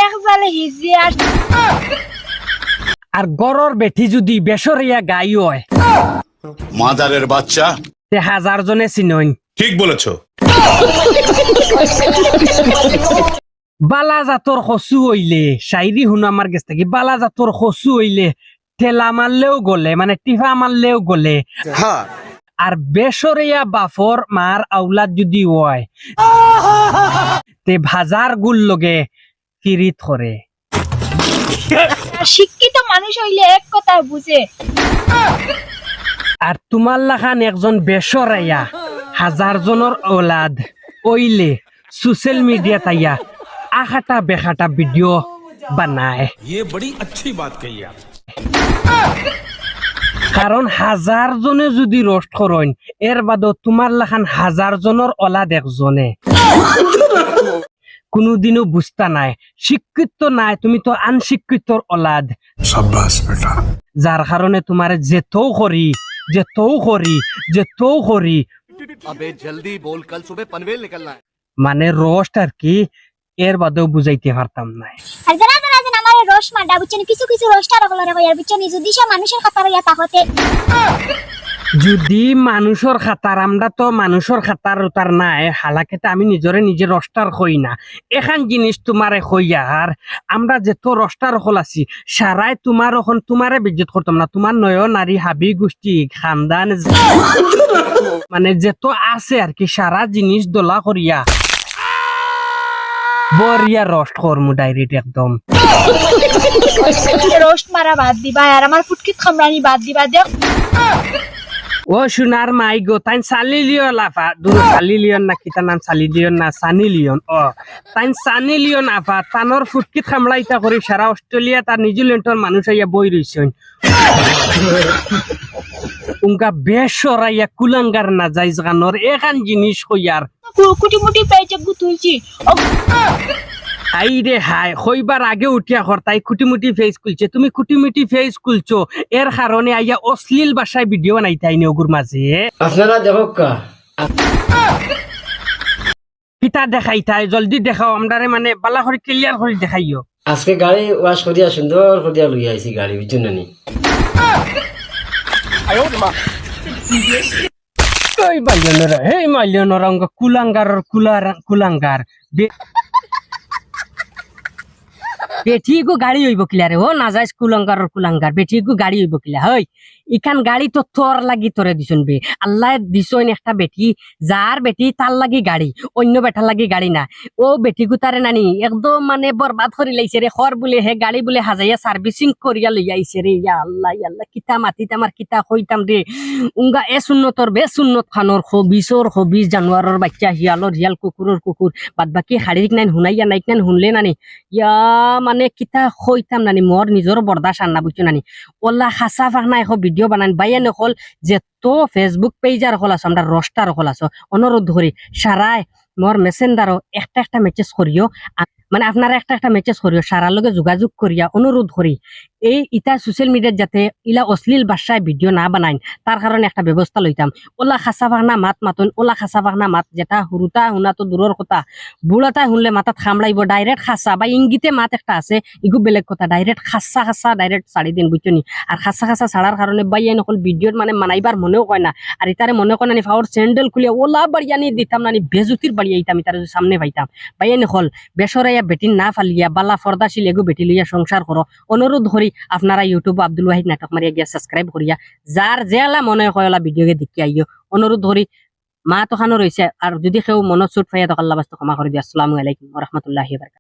এক জালে হিজি আর গরর বেঠি যদি বেসরিয়া গাই হয় মাদারের বাচ্চা। তে 1000 জনে চিনইন। ঠিক বলেছো। বালা জাতর খসু হইলে শাইরি হুন আমার কাছ থেকে বালা জাতর খসু হইলে ঠেলা মারলেও গলে মানে টিফা মারলেও গলে। হ্যাঁ। আর বেসরিয়া বাফর মার আউলাদ যদি হয় তে ভাজার গুল লগে ফিরিত করে। শিক্ষিত মানুষ হইলে এক কথা বুঝে। আর তোমার লাখান একজন বেসরাইয়া 1000 জনের ওলাদ ওইলে সোশ্যাল মিডিয়া তাইয়া আখাটা বেখাটা ভিডিও বানায়। ये बड़ी अच्छी बात कही आप। কারণ 1000 জনে যদি রোস্ট করেন এর বাদও তোমার লাখান 1000 জনের ওলাদ একজনে কোনোদিনও বুঝতা নাই, শিক্ষিত নাই, তুমি তো আনশিক্ষিতর ওলাদ। शाबाश बेटा। যার কারণে তোমার যেতেও করি अबे जल्दी बोल, कल सुबह पनवेल निकलना है। মানে রোস্ট আর কি এর বাদেও বুঝাইতে পারতাম না। আর যারা যারা যেন আমার রোস্ট মাডা বুঝছেন কিছু কিছু রোস্টার হলো রে ভাই বুঝছেন যদি সে মানুষের খাতার ইয়া তাহতে যদি মানুষের খাতার আমরা তো মানুষের খাতার উতার নাই হালাকেতে আমি নিজে রস্টার হই না। এখান জিনিস তোমারে হইয়ার আমরা যেত রস্টার হল আছি সারাই তোমার এখন তোমারে বিজ্জত করতাম না। তোমার নয় নারী হাবি গোষ্ঠী খানদান মানে যেত আছে আর কি সারা জিনিস দোলা করিয়া বরিয়া রস্ট করমু ডাইরেক্ট একদম। রোস্ট মারা বাদ দিবা আর আমার ফুটকিত খামরানি বাদ দিবা দেখ। ও সোনার মাই গো তাই সানি লিওন লাফা দূর সানি লিওন না কি তার নাম সানি লিওন না সানি লিওন ও তাই সানি লিওন আফা তানোর ফুটকিত খামলাইতা করি সারা অস্ট্রেলিয়া তার নিউজিল্যান্ডের মানুষ আইয়া বই রইছেন উনকা বেসরাইয়া কুলাঙ্গার না যাইজ গানোর এখান জিনিস কইয়ার কুটি মুটি পেজে গুতুইছি আই রে হাই হইবার আগে উঠিয়া কর তাই কুটিমুটি ফেস খুলছে তুমি কুটিমুটি ফেস খুলছো এর কারণে আইয়া অশ্লীল ভাষায় ভিডিও বানাইতাই ওগুর মাঝে আপনারা দেখো কা কিতা দেখাইতাই জলদি দেখাও আমরারে মানে বালা করে ক্লিয়ার করে দেখাইও। আজকে গাড়ি ওয়াশ করিয়া সুন্দর করিয়া লইয়া আইছি গাড়ি বুঝছেন নি ওই মাইলনরা হে মাইলনরা কুলাঙ্গার বেটি গো গাড়ি হইব কিলা রে ও না যাইস কুলাঙ্গার বেটি গো গাড়ি হইব কিলা হই ইখান গাড়ি তো তোর লাগি তোরে দিছন বে আল্লাহ দিছন একটা বেটি যার বেটি তার লাগি গাড়ি অন্য বেটার লাগি গাড়ি না ও বেটি গো তারে নানি একদম মানে বরবাদ করে লাইছে রে খর বলে হে গাড়ি বলে হাজাইয়া সার্ভিসিং করিয়া লই আইছে রে ইয়া আল্লাহ কিতা মাতিত আমার কিতা কইতাম রে উঙ্গা এ সুন্নতর বে সুন্নত খানোর হবিস জানোয়ারের বাচ্চা হিয়াল কুকুরের কুকুর বাদ বাকি হাড়িক নাইন হুনাইয়া নাইক নাইন হুনলে নানি ইয়া মানে কিতা কইতাম নানি মোর নিজর বরদাস আন্না বুঝছো নানি ওলা খাসা ফাঁকনা এখন ভিডিও বানান বাইয়া নকল যে তো ফেসবুক পেজার হল আছো আমরা রস্টার হল আছো অনুরোধ করি সারাই মোর মেসেঞ্জারও একটা মেসেজ করিও মানে আপনারা একটা মেসেজ করিও সারার লগে যোগাযোগ করিয়া অনুরোধ করি এই ইটা সোশ্যাল মিডিয়াত যাতে ইলা অশ্লীল ভাষায় ভিডিও না বানাইন তার কারণে একটা ব্যবস্থা লইতাম। ওলা খাসা ভাগনা মাতুন ওলা খাসা ভাগনা মাত যেটা হুরুতা হুনা তো দূরের কথা বুড়াটা শুনলে মাথাত খামড়াইব ডাইরেক্ট খাসা বা ইঙ্গিতে মাত একটা আছে ইগু বেলেগ কথা ডাইরেক্ট খাসা ডাইরেক্ট ছাড়ি দিন বুঝছো নি। আর খাসা ছাড়ার কারণে বাইয়া নকল ভিডিওর মানে মানাইবার মনেও কয় না আর ইতারে মনে কয় নানি ফাওয়ার স্যান্ডেল খুলিয়া ওলা বাড়িয়া নিয়ে দিতাম নানি বেজুতির বাড়িয়া ইতাম ইতারে সামনে পাইতাম বাইয়া নকল বেসরাইয়া বেটি না ফালিয়া বালা ফর্দাশীল এগু বেটি লইয়া সংসার করো অনুরোধ করি আপনারা ইউটিউব আব্দুল ওয়াহিদ নাটক মারিয়া গিয়া সাবস্ক্রাইব করিয়া যার জেলা মনে হয় ভিডিওকে দেখি আইও অনুরোধ করি মা তো খানো রয়েছে আর যদি কেউ মনত চোট পাইয়া তখন লাবাস্ত ক্ষমা করে দিয়া। আসসালামু আলাইকুম ওয়া রাহমাতুল্লাহি ওয়া বারাকাতুহু।